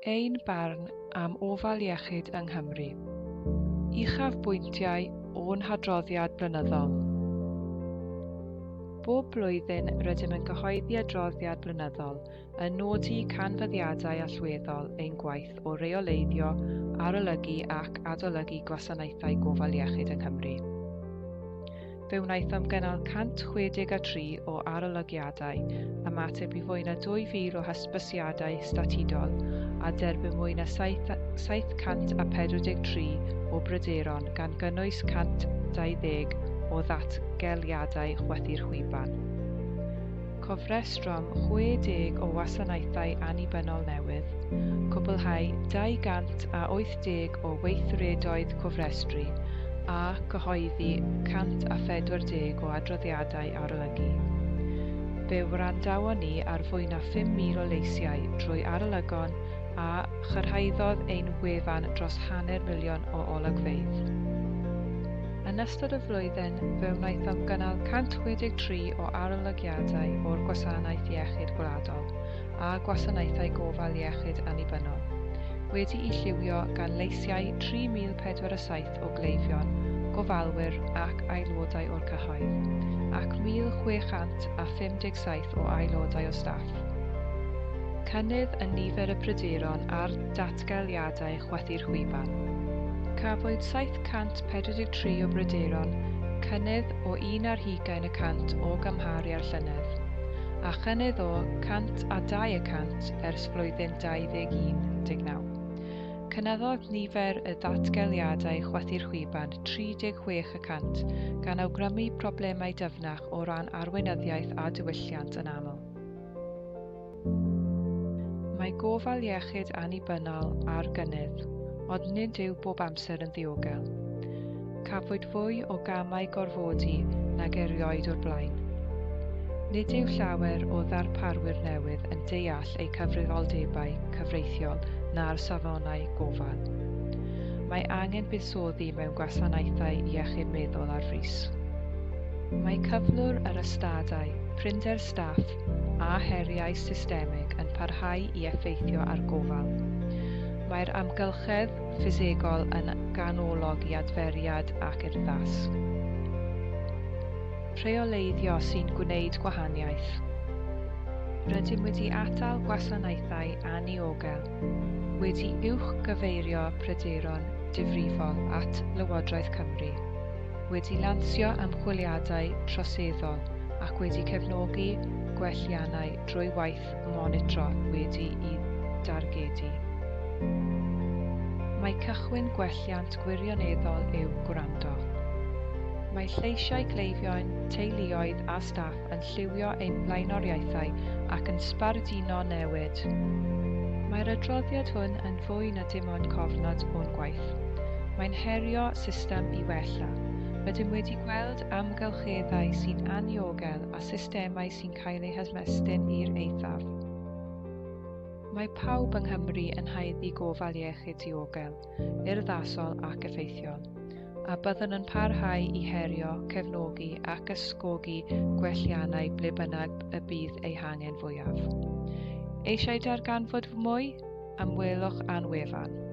Ein barn am Ofal Iechyd yng Nghymru. Uchafbwyntiau o'n Hadroddiad Blynyddol. Bob blwyddyn rydym yn cyhoeddi Adroddiad Blynyddol yn nodi canfyddiadau allweddol ein gwaith o reoleiddio, arolygu ac adolygu gwasanaethau gofal iechyd yng Nghymru. Fe wnaethom gynnal 163 o arolygiadau, ymateb i fwy na 2,000 o hysbysiadau statudol a derbyn mwy na 743 o bryderon gan gynnwys 120 o ddatgeliadau chwethu'r chwiban. Cofrestrom 60 o wasanaethau annibynnol newydd, cwblhau 280 o weithredoedd cofrestru a cyhoeddi 140 o adroddiadau arolygu. Fe wrandawon ni ar fwy na 5,000 o leisiau drwy arolygon a chyrhaeddodd ein wefan dros 500,000 o olygfeydd. Yn ystod y flwyddyn, fe wnaethom gynnal 163 o arolygiadau o'r Gwasanaeth Iechyd Gwladol a Gwasanaethau Gofal Iechyd Annibynnol, wedi eu lliwio gan leisiau 3,047 o gleifion, gofalwyr ac aelodau o'r cyhoedd, ac 1,657 o aelodau o staff. Cynnydd yn nifer y pryderon a'r datgeliadau chwethu'r chwiban. Cafwyd 743 o bryderon, cynnydd o 120% o gymharu â'r llynedd, a chynnydd o 102% ers flwyddyn 2019. Cynnyddodd nifer y datgeliadau chwethu'r chwiban 36% gan awgrymu problemau dyfnach o ran arweinyddiaeth a diwylliant yn aml. Mae gofal iechyd annibynnol ar gynnydd, ond nid yw bob amser yn ddiogel. Cafwyd fwy o gamau gorfodi nag erioed o'r blaen. Nid yw llawer o ddarparwyr newydd yn deall eu cyfrifoldebau cyfreithiol na'r safonau gofal. Mae angen buddsoddi mewn gwasanaethau iechyd meddwl ar frys. Mae cyflwr yr ystadau, prinder staff a heriau systemig yn parhau i effeithio ar gofal. Mae'r amgylchedd ffisegol yn ganolog i adferiad ac urddas. Rheoleiddio sy'n gwneud gwahaniaeth. Rydym wedi atal gwasanaethau anniogel, wedi uwchgyfeirio pryderon difrifol at Lywodraeth Cymru, wedi lansio ymchwiliadau troseddol ac wedi cefnogi gwelliannau drwy waith monitro wedi ei dargedu. Mae cychwyn gwelliant gwirioneddol yw gwrando. Mae lleisiau gleifion, teuluoedd a staff yn lliwio ein blaenoriaethau ac yn sbardino newid. Mae'r adroddiad hwn yn fwy na dim ond cofnod o'n gwaith. Mae'n herio system i wella. Rydym wedi gweld amgylcheddau sy'n anniogel a systemau sy'n cael eu hymestyn i'r eithaf. Mae pawb yng Nghymru yn haeddu gofal iechyd diogel, urddasol ac effeithiol, a byddwn yn parhau i herio, cefnogi ac ysgogi gwelliannau ble bynnag y bydd eu hangen fwyaf. Eisiau darganfod mwy? Ymwelwch â'n wefan.